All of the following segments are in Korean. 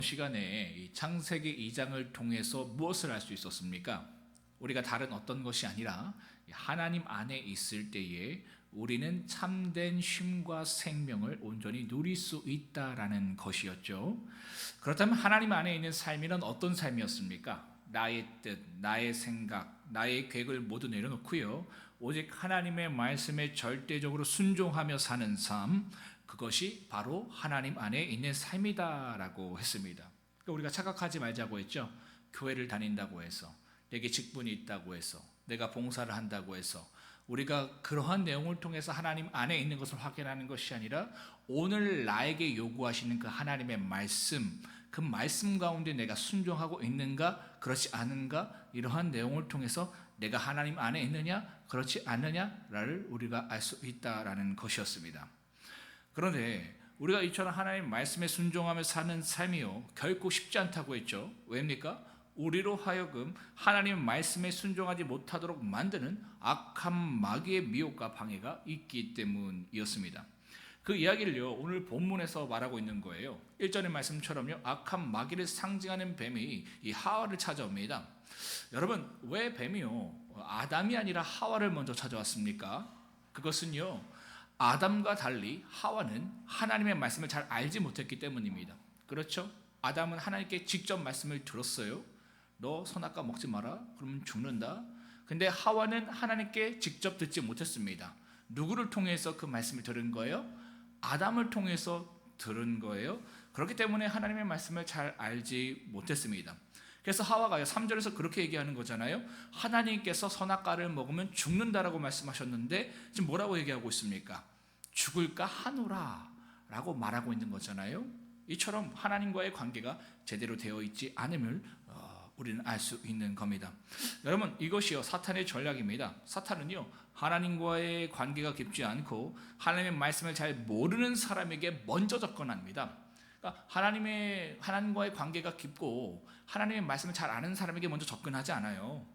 시간에 이 창세기 2장을 통해서 무엇을 알 수 있었습니까? 우리가 다른 어떤 것이 아니라 하나님 안에 있을 때에 우리는 참된 쉼과 생명을 온전히 누릴 수 있다라는 것이었죠. 그렇다면 하나님 안에 있는 삶이란 어떤 삶이었습니까? 나의 뜻, 나의 생각, 나의 계획을 모두 내려놓고요, 오직 하나님의 말씀에 절대적으로 순종하며 사는 삶, 그것이 바로 하나님 안에 있는 삶이다라고 했습니다. 그러니까 우리가 착각하지 말자고 했죠. 교회를 다닌다고 해서, 내게 직분이 있다고 해서, 내가 봉사를 한다고 해서 우리가 그러한 내용을 통해서 하나님 안에 있는 것을 확인하는 것이 아니라 오늘 나에게 요구하시는 그 하나님의 말씀, 그 말씀 가운데 내가 순종하고 있는가 그렇지 않은가, 이러한 내용을 통해서 내가 하나님 안에 있느냐 그렇지 않느냐를 우리가 알 수 있다라는 것이었습니다. 그런데 우리가 이처럼 하나님 말씀에 순종하며 사는 삶이요 결코 쉽지 않다고 했죠. 왜입니까? 우리로 하여금 하나님 말씀에 순종하지 못하도록 만드는 악한 마귀의 미혹과 방해가 있기 때문이었습니다. 그 이야기를요 오늘 본문에서 말하고 있는 거예요. 1절의 말씀처럼요, 악한 마귀를 상징하는 뱀이 이 하와를 찾아옵니다. 여러분, 왜 뱀이요 아담이 아니라 하와를 먼저 찾아왔습니까? 그것은요, 아담과 달리 하와는 하나님의 말씀을 잘 알지 못했기 때문입니다. 그렇죠? 아담은 하나님께 직접 말씀을 들었어요. 너 선악과 먹지 마라, 그러면 죽는다. 근데 하와는 하나님께 직접 듣지 못했습니다. 누구를 통해서 그 말씀을 들은 거예요? 아담을 통해서 들은 거예요. 그렇기 때문에 하나님의 말씀을 잘 알지 못했습니다. 그래서 하와가요 3절에서 그렇게 얘기하는 거잖아요. 하나님께서 선악과를 먹으면 죽는다라고 말씀하셨는데 지금 뭐라고 얘기하고 있습니까? 죽을까 하노라 라고 말하고 있는 거잖아요. 이처럼 하나님과의 관계가 제대로 되어 있지 않음을 우리는 알 수 있는 겁니다. 여러분, 이것이요 사탄의 전략입니다. 사탄은요 하나님과의 관계가 깊지 않고 하나님의 말씀을 잘 모르는 사람에게 먼저 접근합니다. 그러니까 하나님과의 관계가 깊고 하나님의 말씀을 잘 아는 사람에게 먼저 접근하지 않아요.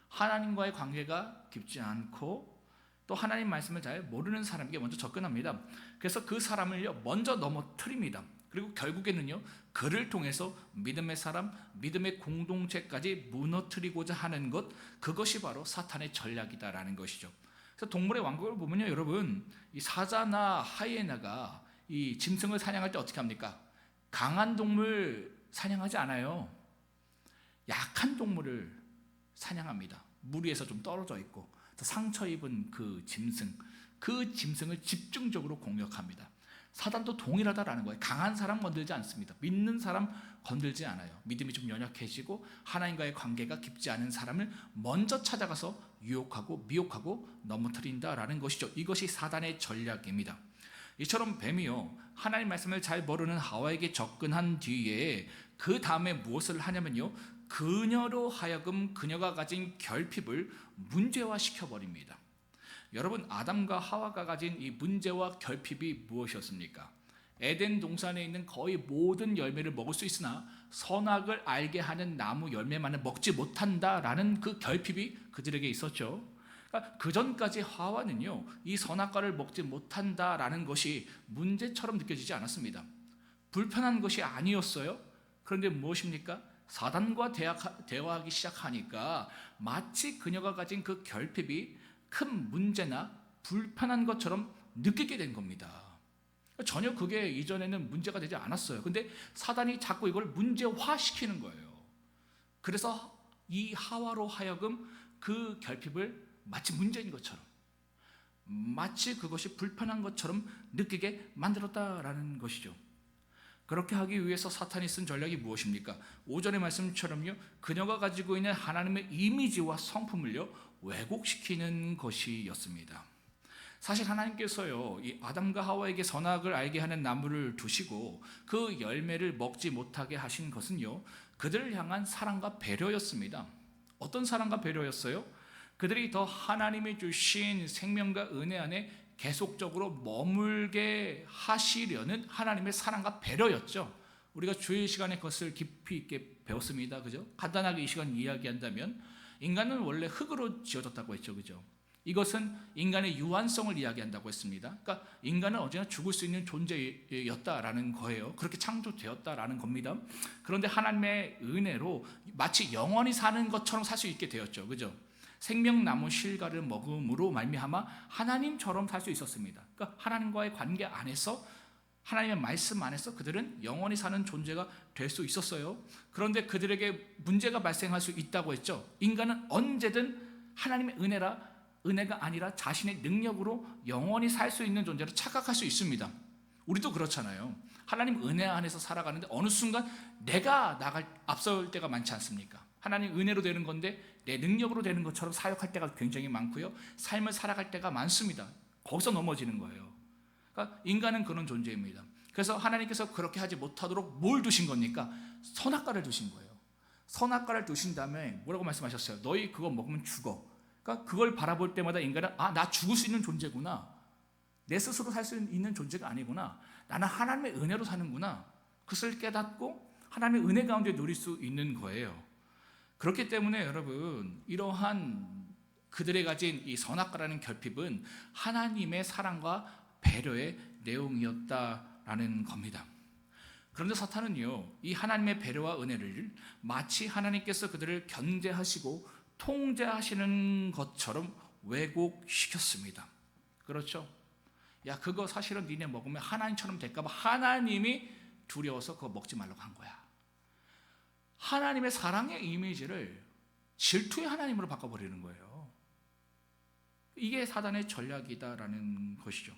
하나님과의 관계가 깊지 않고 또 하나님 말씀을 잘 모르는 사람에게 먼저 접근합니다. 그래서 그 사람을요 먼저 넘어뜨립니다. 그리고 결국에는요 그를 통해서 믿음의 사람, 믿음의 공동체까지 무너뜨리고자 하는 것, 그것이 바로 사탄의 전략이다라는 것이죠. 그래서 동물의 왕국을 보면요 여러분, 이 사자나 하이에나가 이 짐승을 사냥할 때 어떻게 합니까? 강한 동물 사냥하지 않아요. 약한 동물을 사냥합니다. 무리에서 좀 떨어져 있고 상처 입은 그 짐승을 집중적으로 공격합니다. 사단도 동일하다라는 거예요. 강한 사람 건들지 않습니다. 믿는 사람 건들지 않아요. 믿음이 좀 연약해지고 하나님과의 관계가 깊지 않은 사람을 먼저 찾아가서 유혹하고 미혹하고 넘어뜨린다라는 것이죠. 이것이 사단의 전략입니다. 이처럼 뱀이요 하나님 말씀을 잘 모르는 하와에게 접근한 뒤에 그 다음에 무엇을 하냐면요, 그녀로 하여금 그녀가 가진 결핍을 문제화시켜버립니다. 여러분, 아담과 하와가 가진 이 문제와 결핍이 무엇이었습니까? 에덴 동산에 있는 거의 모든 열매를 먹을 수 있으나 선악을 알게 하는 나무 열매만은 먹지 못한다라는 그 결핍이 그들에게 있었죠. 그러니까 그 전까지 하와는요 이 선악과를 먹지 못한다라는 것이 문제처럼 느껴지지 않았습니다. 불편한 것이 아니었어요. 그런데 무엇입니까? 사단과 대화하기 시작하니까 마치 그녀가 가진 그 결핍이 큰 문제나 불편한 것처럼 느끼게 된 겁니다. 전혀 그게 이전에는 문제가 되지 않았어요. 근데 사단이 자꾸 이걸 문제화시키는 거예요. 그래서 이 하와로 하여금 그 결핍을 마치 문제인 것처럼, 마치 그것이 불편한 것처럼 느끼게 만들었다라는 것이죠. 그렇게 하기 위해서 사탄이 쓴 전략이 무엇입니까? 5절의 말씀처럼요, 그녀가 가지고 있는 하나님의 이미지와 성품을요 왜곡시키는 것이었습니다. 사실 하나님께서요 이 아담과 하와에게 선악을 알게 하는 나무를 두시고 그 열매를 먹지 못하게 하신 것은요 그들을 향한 사랑과 배려였습니다. 어떤 사랑과 배려였어요? 그들이 더 하나님이 주신 생명과 은혜 안에 계속적으로 머물게 하시려는 하나님의 사랑과 배려였죠. 우리가 주일 시간에 그것을 깊이 있게 배웠습니다. 그죠? 간단하게 이 시간 이야기한다면, 인간은 원래 흙으로 지어졌다고 했죠. 그죠? 이것은 인간의 유한성을 이야기한다고 했습니다. 그러니까 인간은 언제나 죽을 수 있는 존재였다라는 거예요. 그렇게 창조되었다라는 겁니다. 그런데 하나님의 은혜로 마치 영원히 사는 것처럼 살 수 있게 되었죠. 그죠? 생명나무 실과를 먹음으로 말미암아 하나님처럼 살 수 있었습니다. 그러니까 하나님과의 관계 안에서, 하나님의 말씀 안에서 그들은 영원히 사는 존재가 될 수 있었어요. 그런데 그들에게 문제가 발생할 수 있다고 했죠. 인간은 언제든 하나님의 은혜가 아니라 자신의 능력으로 영원히 살 수 있는 존재로 착각할 수 있습니다. 우리도 그렇잖아요. 하나님 은혜 안에서 살아가는데 어느 순간 내가 앞설 때가 많지 않습니까? 하나님 은혜로 되는 건데 내 능력으로 되는 것처럼 사역할 때가 굉장히 많고요. 삶을 살아갈 때가 많습니다. 거기서 넘어지는 거예요. 그러니까 인간은 그런 존재입니다. 그래서 하나님께서 그렇게 하지 못하도록 뭘 두신 겁니까? 선악과를 두신 거예요. 선악과를 두신 다음에 뭐라고 말씀하셨어요? 너희 그거 먹으면 죽어. 그러니까 그걸 바라볼 때마다 인간은 나 죽을 수 있는 존재구나. 내 스스로 살 수 있는 존재가 아니구나. 나는 하나님의 은혜로 사는구나. 그것을 깨닫고 하나님의 은혜 가운데 누릴 수 있는 거예요. 그렇기 때문에 여러분, 이러한 그들이 가진 이 선악과라는 결핍은 하나님의 사랑과 배려의 내용이었다라는 겁니다. 그런데 사탄은요, 이 하나님의 배려와 은혜를 마치 하나님께서 그들을 견제하시고 통제하시는 것처럼 왜곡시켰습니다. 그렇죠? 야, 그거 사실은 니네 먹으면 하나님처럼 될까봐 하나님이 두려워서 그거 먹지 말라고 한 거야. 하나님의 사랑의 이미지를 질투의 하나님으로 바꿔버리는 거예요. 이게 사단의 전략이다라는 것이죠.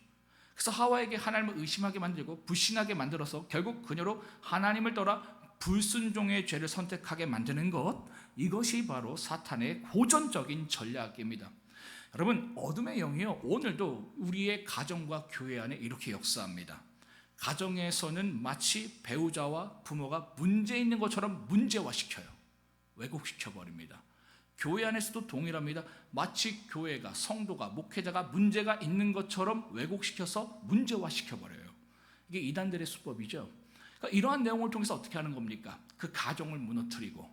그래서 하와에게 하나님을 의심하게 만들고 불신하게 만들어서 결국 그녀로 하나님을 떠나 불순종의 죄를 선택하게 만드는 것, 이것이 바로 사탄의 고전적인 전략입니다. 여러분, 어둠의 영이요, 오늘도 우리의 가정과 교회 안에 이렇게 역사합니다. 가정에서는 마치 배우자와 부모가 문제 있는 것처럼 문제화시켜요. 왜곡시켜버립니다. 교회 안에서도 동일합니다. 마치 교회가, 성도가, 목회자가 문제가 있는 것처럼 왜곡시켜서 문제화시켜버려요. 이게 이단들의 수법이죠. 그러니까 이러한 내용을 통해서 어떻게 하는 겁니까? 그 가정을 무너뜨리고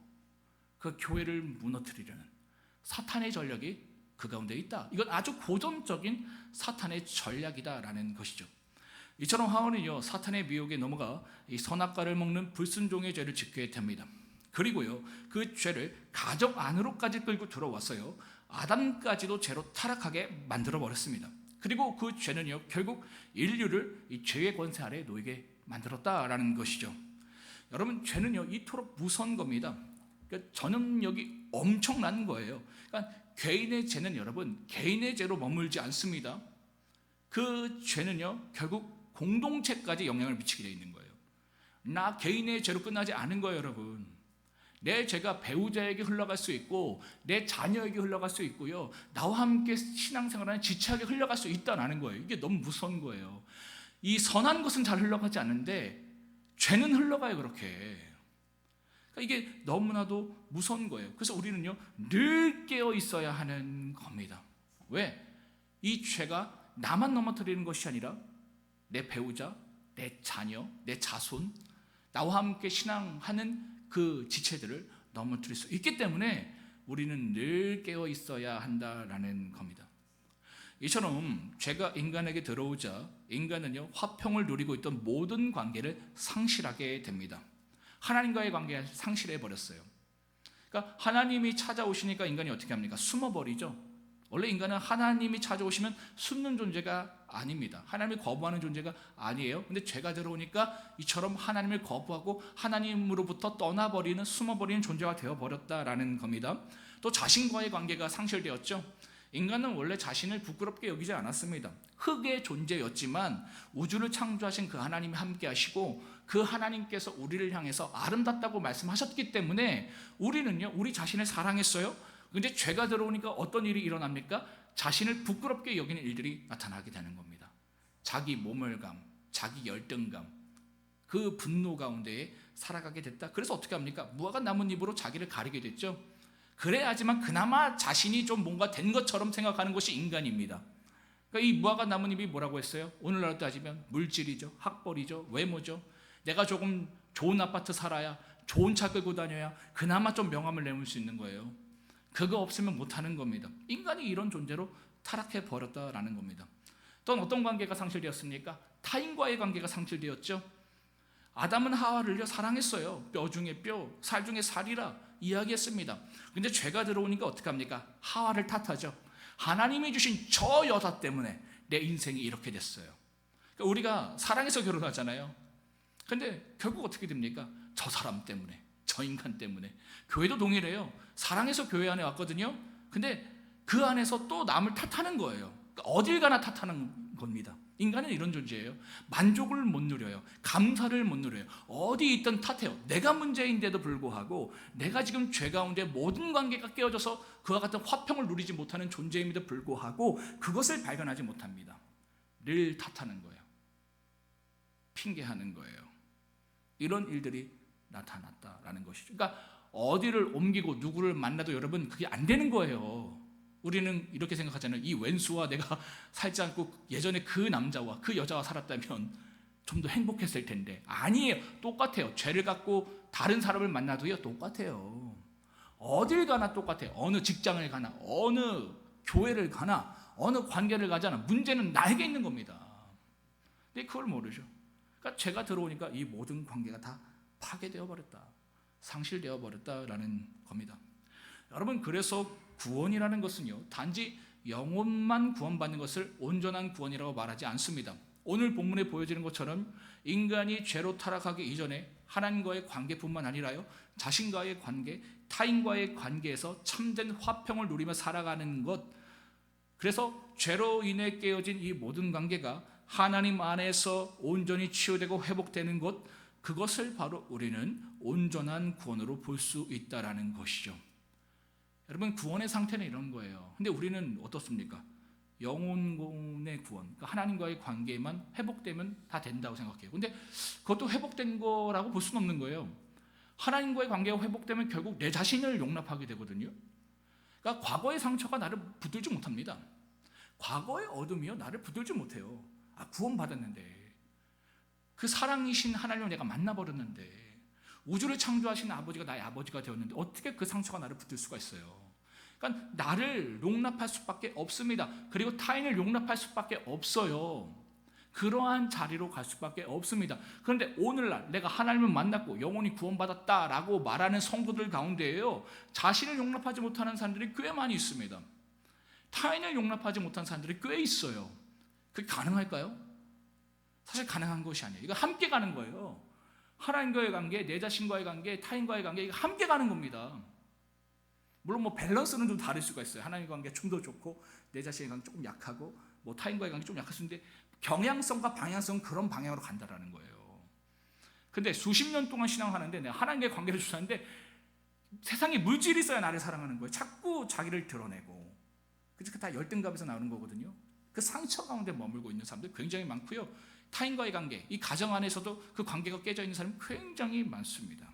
그 교회를 무너뜨리려는 사탄의 전략이 그 가운데 있다. 이건 아주 고전적인 사탄의 전략이다라는 것이죠. 이처럼 하원은요, 사탄의 미혹에 넘어가 이 선악과를 먹는 불순종의 죄를 짓게 됩니다. 그리고요, 그 죄를 가정 안으로까지 끌고 들어왔어요. 아담까지도 죄로 타락하게 만들어 버렸습니다. 그리고 그 죄는요, 결국 인류를 이 죄의 권세 아래에 놓이게 만들었다라는 것이죠. 여러분, 죄는요, 이토록 무서운 겁니다. 그러니까 전염력이 엄청난 거예요. 그러니까 개인의 죄는 여러분, 개인의 죄로 머물지 않습니다. 그 죄는요, 결국 공동체까지 영향을 미치게 되어 있는 거예요. 나 개인의 죄로 끝나지 않은 거예요, 여러분. 내 죄가 배우자에게 흘러갈 수 있고 내 자녀에게 흘러갈 수 있고요, 나와 함께 신앙생활하는 지체에게 흘러갈 수 있다는 거예요. 이게 너무 무서운 거예요. 이 선한 것은 잘 흘러가지 않는데 죄는 흘러가요, 그렇게. 그러니까 이게 너무나도 무서운 거예요. 그래서 우리는요, 늘 깨어 있어야 하는 겁니다. 왜? 이 죄가 나만 넘어뜨리는 것이 아니라 내 배우자, 내 자녀, 내 자손, 나와 함께 신앙하는 그 지체들을 넘어뜨릴 수 있기 때문에 우리는 늘 깨어 있어야 한다라는 겁니다. 이처럼 죄가 인간에게 들어오자 인간은요, 화평을 누리고 있던 모든 관계를 상실하게 됩니다. 하나님과의 관계를 상실해 버렸어요. 그러니까 하나님이 찾아오시니까 인간이 어떻게 합니까? 숨어버리죠. 원래 인간은 하나님이 찾아오시면 숨는 존재가 아닙니다. 하나님을 거부하는 존재가 아니에요. 근데 죄가 들어오니까 이처럼 하나님을 거부하고 하나님으로부터 떠나버리는, 숨어버리는 존재가 되어버렸다라는 겁니다. 또 자신과의 관계가 상실되었죠. 인간은 원래 자신을 부끄럽게 여기지 않았습니다. 흙의 존재였지만 우주를 창조하신 그 하나님이 함께 하시고 그 하나님께서 우리를 향해서 아름답다고 말씀하셨기 때문에 우리는요, 우리 자신을 사랑했어요. 근데 죄가 들어오니까 어떤 일이 일어납니까? 자신을 부끄럽게 여기는 일들이 나타나게 되는 겁니다. 자기 모멸감, 자기 열등감, 그 분노 가운데에 살아가게 됐다. 그래서 어떻게 합니까? 무화과 나뭇잎으로 자기를 가리게 됐죠. 그래야지만 그나마 자신이 좀 뭔가 된 것처럼 생각하는 것이 인간입니다. 그러니까 이 무화과 나뭇잎이 뭐라고 했어요? 오늘날로 따지면 물질이죠, 학벌이죠, 외모죠. 내가 조금 좋은 아파트 살아야, 좋은 차 끌고 다녀야 그나마 좀 명함을 내놓을 수 있는 거예요. 그거 없으면 못하는 겁니다. 인간이 이런 존재로 타락해 버렸다라는 겁니다. 또 어떤 관계가 상실되었습니까? 타인과의 관계가 상실되었죠. 아담은 하와를 사랑했어요. 뼈 중에 뼈, 살 중에 살이라 이야기했습니다. 근데 죄가 들어오니까 어떻게 합니까? 하와를 탓하죠. 하나님이 주신 저 여자 때문에 내 인생이 이렇게 됐어요. 그러니까 우리가 사랑해서 결혼하잖아요. 근데 결국 어떻게 됩니까? 저 사람 때문에, 저 인간 때문에. 교회도 동일해요. 사랑해서 교회 안에 왔거든요. 근데 그 안에서 또 남을 탓하는 거예요. 그러니까 어딜 가나 탓하는 겁니다. 인간은 이런 존재예요. 만족을 못 누려요. 감사를 못 누려요. 어디 있든 탓해요. 내가 문제인데도 불구하고 내가 지금 죄 가운데 모든 관계가 깨어져서 그와 같은 화평을 누리지 못하는 존재임에도 불구하고 그것을 발견하지 못합니다. 늘 탓하는 거예요. 핑계하는 거예요. 이런 일들이 나타났다라는 것이죠. 그러니까 어디를 옮기고 누구를 만나도 여러분 그게 안 되는 거예요. 우리는 이렇게 생각하잖아요. 이 왼수와 내가 살지 않고 예전에 그 남자와 그 여자와 살았다면 좀 더 행복했을 텐데. 아니에요. 똑같아요. 죄를 갖고 다른 사람을 만나도요 똑같아요. 어딜 가나 똑같아요. 어느 직장을 가나 어느 교회를 가나 어느 관계를 가잖아. 문제는 나에게 있는 겁니다. 근데 그걸 모르죠. 그러니까 죄가 들어오니까 이 모든 관계가 다 파괴되어 버렸다. 상실되어 버렸다라는 겁니다. 여러분, 그래서 구원이라는 것은요 단지 영혼만 구원받는 것을 온전한 구원이라고 말하지 않습니다. 오늘 본문에 보여지는 것처럼 인간이 죄로 타락하기 이전에 하나님과의 관계뿐만 아니라요 자신과의 관계, 타인과의 관계에서 참된 화평을 누리며 살아가는 것, 그래서 죄로 인해 깨어진 이 모든 관계가 하나님 안에서 온전히 치유되고 회복되는 것, 그것을 바로 우리는 온전한 구원으로 볼 수 있다라는 것이죠. 여러분, 구원의 상태는 이런 거예요. 근데 우리는 어떻습니까? 영혼의 구원, 그러니까 하나님과의 관계만 회복되면 다 된다고 생각해요. 근데 그것도 회복된 거라고 볼 수는 없는 거예요. 하나님과의 관계가 회복되면 결국 내 자신을 용납하게 되거든요. 그러니까 과거의 상처가 나를 붙들지 못합니다. 과거의 어둠이요 나를 붙들지 못해요. 구원받았는데, 그 사랑이신 하나님을 내가 만나버렸는데, 우주를 창조하신 아버지가 나의 아버지가 되었는데 어떻게 그 상처가 나를 붙들 수가 있어요? 그러니까 나를 용납할 수밖에 없습니다. 그리고 타인을 용납할 수밖에 없어요. 그러한 자리로 갈 수밖에 없습니다. 그런데 오늘날 내가 하나님을 만났고 영혼이 구원받았다라고 말하는 성도들 가운데에요 자신을 용납하지 못하는 사람들이 꽤 많이 있습니다. 타인을 용납하지 못하는 사람들이 꽤 있어요. 그게 가능할까요? 사실 가능한 것이 아니에요. 이거 함께 가는 거예요. 하나님과의 관계, 내 자신과의 관계, 타인과의 관계, 이거 함께 가는 겁니다. 물론 밸런스는 좀 다를 수가 있어요. 하나님과의 관계 좀 더 좋고 내 자신의 관계 조금 약하고 타인과의 관계 좀 약할 수 있는데 경향성과 방향성은 그런 방향으로 간다라는 거예요. 근데 수십 년 동안 신앙하는데 내가 하나님과의 관계를 주사하는데 세상에 물질이 있어야 나를 사랑하는 거예요. 자꾸 자기를 드러내고. 그게 다 열등감에서 나오는 거거든요. 그 상처 가운데 머물고 있는 사람들 굉장히 많고요. 타인과의 관계, 이 가정 안에서도 그 관계가 깨져 있는 사람이 굉장히 많습니다.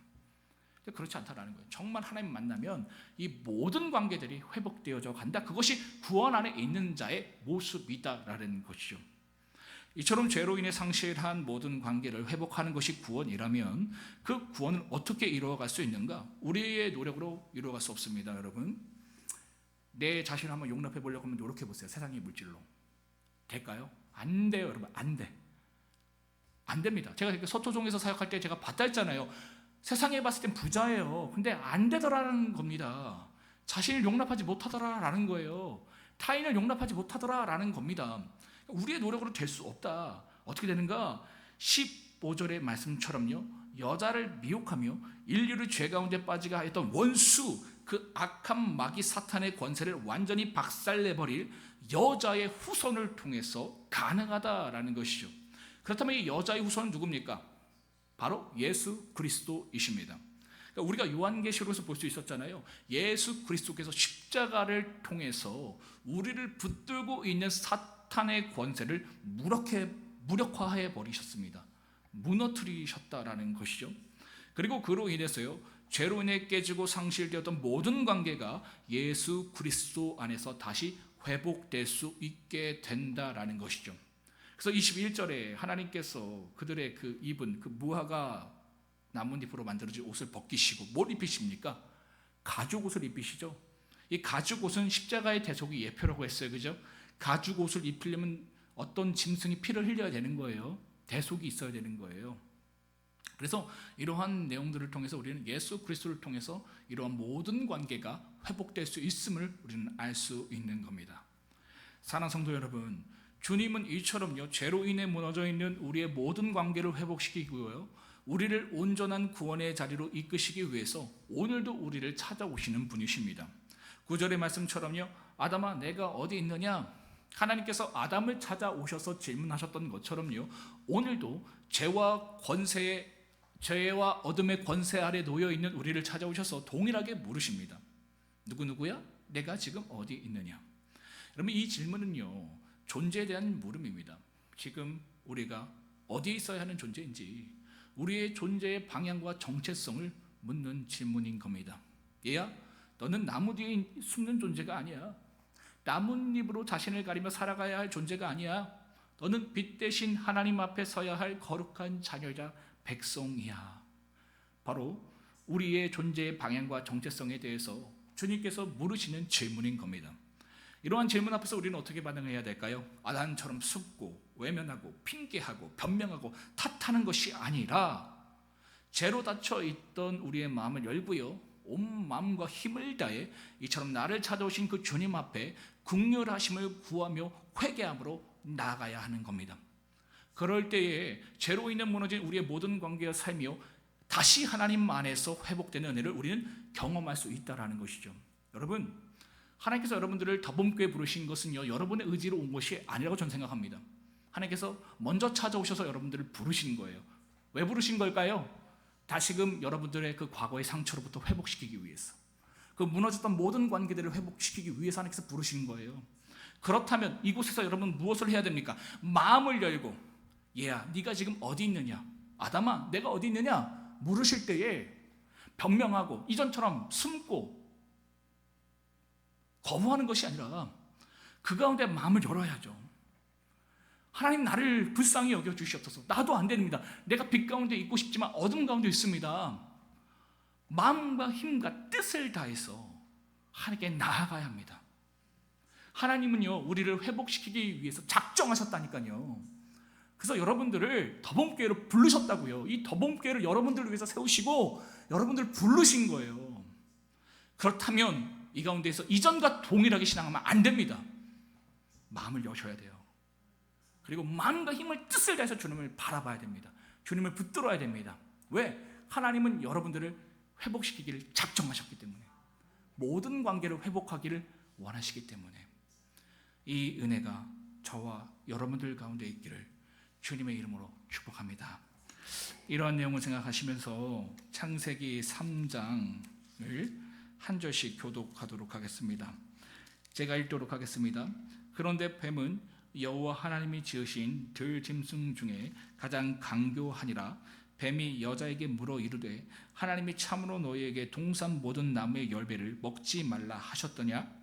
근데 그렇지 않다라는 거예요. 정말 하나님 만나면 이 모든 관계들이 회복되어져 간다. 그것이 구원 안에 있는 자의 모습이다라는 것이죠. 이처럼 죄로 인해 상실한 모든 관계를 회복하는 것이 구원이라면 그 구원을 어떻게 이루어갈 수 있는가? 우리의 노력으로 이루어갈 수 없습니다, 여러분. 내 자신을 한번 용납해 보려고 하면 노력해 보세요. 세상의 물질로. 될까요? 안 돼요, 여러분. 안 돼. 안 됩니다. 제가 서초동에서 사역할 때 제가 봤다 했잖아요. 세상에 봤을 땐 부자예요. 근데 안 되더라는 겁니다. 자신을 용납하지 못하더라라는 거예요. 타인을 용납하지 못하더라라는 겁니다. 우리의 노력으로 될 수 없다. 어떻게 되는가? 15절의 말씀처럼요. 여자를 미혹하며 인류를 죄 가운데 빠지게 하였던 원수, 그 악한 마귀 사탄의 권세를 완전히 박살내버릴 여자의 후손을 통해서 가능하다라는 것이죠. 그렇다면 이 여자의 후손은 누굽니까? 바로 예수 그리스도이십니다. 그러니까 우리가 요한계시록에서 볼 수 있었잖아요. 예수 그리스도께서 십자가를 통해서 우리를 붙들고 있는 사탄의 권세를 무력화해 버리셨습니다. 무너뜨리셨다라는 것이죠. 그리고 그로 인해서요 죄로 인해 깨지고 상실되었던 모든 관계가 예수 그리스도 안에서 다시 회복될 수 있게 된다라는 것이죠. 그래서 21절에 하나님께서 그들의 그 입은 그 무화과 나뭇잎으로 만들어진 옷을 벗기시고 뭘 입히십니까? 가죽 옷을 입히시죠. 이 가죽 옷은 십자가의 대속이 예표라고 했어요, 그죠? 가죽 옷을 입히려면 어떤 짐승이 피를 흘려야 되는 거예요. 대속이 있어야 되는 거예요. 그래서 이러한 내용들을 통해서 우리는 예수 그리스도를 통해서 이러한 모든 관계가 회복될 수 있음을 우리는 알 수 있는 겁니다. 사랑하는 성도 여러분, 주님은 이처럼요, 죄로 인해 무너져 있는 우리의 모든 관계를 회복시키고요, 우리를 온전한 구원의 자리로 이끄시기 위해서 오늘도 우리를 찾아오시는 분이십니다. 9절의 말씀처럼요, 아담아 내가 어디 있느냐? 하나님께서 아담을 찾아오셔서 질문하셨던 것처럼요, 오늘도 죄와 어둠의 권세 아래 놓여 있는 우리를 찾아오셔서 동일하게 물으십니다. 누구야? 내가 지금 어디 있느냐? 여러분, 이 질문은요, 존재에 대한 물음입니다. 지금 우리가 어디에 있어야 하는 존재인지, 우리의 존재의 방향과 정체성을 묻는 질문인 겁니다. 얘야, 너는 나무 뒤에 숨는 존재가 아니야. 나뭇잎으로 자신을 가리며 살아가야 할 존재가 아니야. 너는 빛 대신 하나님 앞에 서야 할 거룩한 자녀자 백성이야. 바로 우리의 존재의 방향과 정체성에 대해서 주님께서 물으시는 질문인 겁니다. 이러한 질문 앞에서 우리는 어떻게 반응해야 될까요? 아담처럼 숨고 외면하고 핑계하고 변명하고 탓하는 것이 아니라 죄로 닫혀 있던 우리의 마음을 열고요, 온 마음과 힘을 다해 이처럼 나를 찾아오신 그 주님 앞에 긍휼하심을 구하며 회개함으로 나아가야 하는 겁니다. 그럴 때에 죄로 인해 무너진 우리의 모든 관계와 삶이요, 다시 하나님 안에서 회복되는 은혜를 우리는 경험할 수 있다는 것이죠. 여러분, 하나님께서 여러분들을 더봄교회 부르신 것은요, 여러분의 의지로 온 것이 아니라고 저는 생각합니다. 하나님께서 먼저 찾아오셔서 여러분들을 부르신 거예요. 왜 부르신 걸까요? 다시금 여러분들의 그 과거의 상처로부터 회복시키기 위해서, 그 무너졌던 모든 관계들을 회복시키기 위해서 하나님께서 부르신 거예요. 그렇다면 이곳에서 여러분 무엇을 해야 됩니까? 마음을 열고, 얘야 네가 지금 어디 있느냐? 아담아 내가 어디 있느냐? 물으실 때에 변명하고 이전처럼 숨고 거부하는 것이 아니라 그 가운데 마음을 열어야죠. 하나님 나를 불쌍히 여겨주시옵소서. 나도 안 됩니다. 내가 빛 가운데 있고 싶지만 어둠 가운데 있습니다. 마음과 힘과 뜻을 다해서 하나님께 나아가야 합니다. 하나님은요, 우리를 회복시키기 위해서 작정하셨다니까요. 그래서 여러분들을 더봄교회로 부르셨다고요. 이 더봄교회를 여러분들을 위해서 세우시고 여러분들을 부르신 거예요. 그렇다면 이 가운데에서 이전과 동일하게 신앙하면 안 됩니다. 마음을 여셔야 돼요. 그리고 마음과 힘을 뜻을 다해서 주님을 바라봐야 됩니다. 주님을 붙들어야 됩니다. 왜? 하나님은 여러분들을 회복시키기를 작정하셨기 때문에, 모든 관계를 회복하기를 원하시기 때문에 이 은혜가 저와 여러분들 가운데 있기를 주님의 이름으로 축복합니다. 이러한 내용을 생각하시면서 창세기 3장을 한 절씩 교독하도록 하겠습니다. 제가 읽도록 하겠습니다. 그런데 뱀은 여호와 하나님이 지으신 들짐승 중에 가장 강교하니라. 뱀이 여자에게 물어 이르되 하나님이 참으로 너희에게 동산 모든 나무의 열매를 먹지 말라 하셨더냐?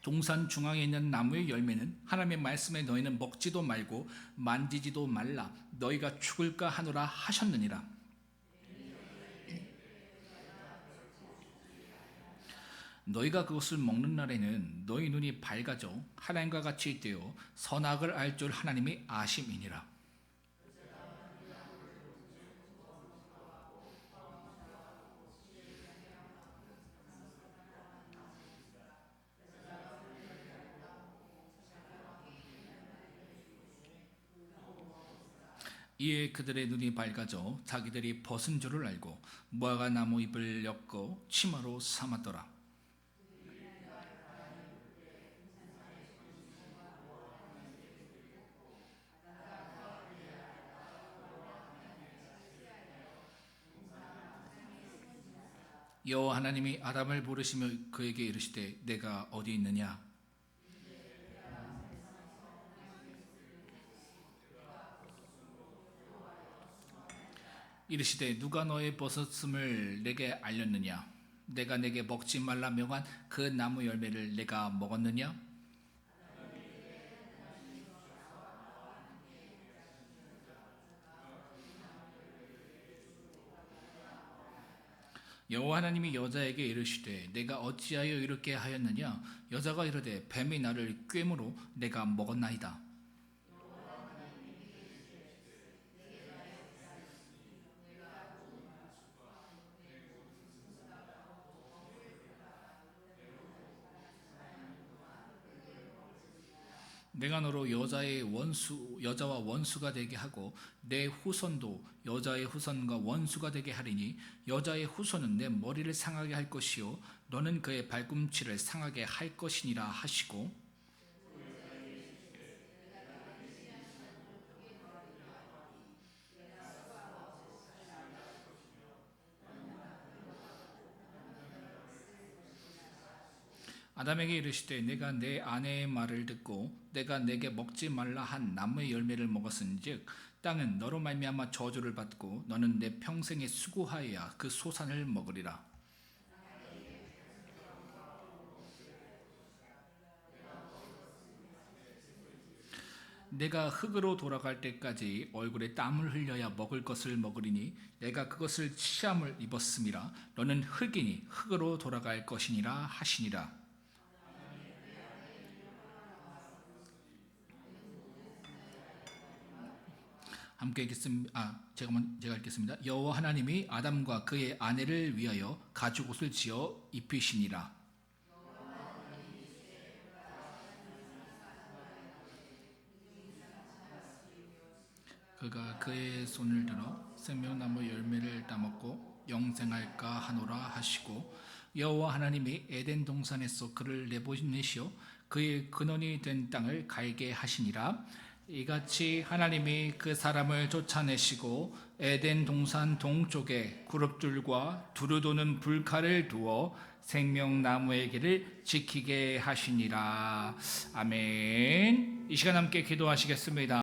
동산 중앙에 있는 나무의 열매는 하나님의 말씀에 너희는 먹지도 말고 만지지도 말라, 너희가 죽을까 하노라 하셨느니라. 너희가 그것을 먹는 날에는 너희 눈이 밝아져 하나님과 같이 되어 선악을 알 줄 하나님이 아심이니라. 이에 그들의 눈이 밝아져 자기들이 벗은 줄을 알고 무화과 나무 잎을 엮어 치마로 삼았더라. 여호와 하나님이 아담을 부르시며 그에게 이르시되 내가 어디 있느냐? 이르시되 누가 너의 벗었음을 내게 알렸느냐? 내가 내게 먹지 말라 명한 그 나무 열매를 내가 먹었느냐? 여호와 하나님이 여자에게 이르시되 내가 어찌하여 이렇게 하였느냐? 여자가 이르되 뱀이 나를 꿰므로 내가 먹었나이다. 내가 너로 여자와 원수가 되게 하고 내 후손도 여자의 후손과 원수가 되게 하리니 여자의 후손은 내 머리를 상하게 할 것이요 너는 그의 발꿈치를 상하게 할 것이니라 하시고, 아담에게 이르시되 내가 내 아내의 말을 듣고 내가 내게 먹지 말라 한 나무의 열매를 먹었은즉 땅은 너로 말미암아 저주를 받고 너는 내 평생에 수고하여야 그 소산을 먹으리라. 내가 흙으로 돌아갈 때까지 얼굴에 땀을 흘려야 먹을 것을 먹으리니 내가 그것을 치함을 입었음이라. 너는 흙이니 흙으로 돌아갈 것이니라 하시니라. 함께 읽겠습니다. 제가 읽겠습니다. 여호와 하나님이 아담과 그의 아내를 위하여 가죽옷을 지어 입히시니라. 그가 그의 손을 들어 생명나무 열매를 따먹고 영생할까 하노라 하시고, 여호와 하나님이 에덴 동산에서 그를 내보내시어 그의 근원이 된 땅을 갈게 하시니라. 이같이 하나님이 그 사람을 쫓아내시고 에덴 동산 동쪽에 그룹들과 두루 도는 불칼을 두어 생명나무의 길을 지키게 하시니라. 아멘. 이 시간 함께 기도하시겠습니다.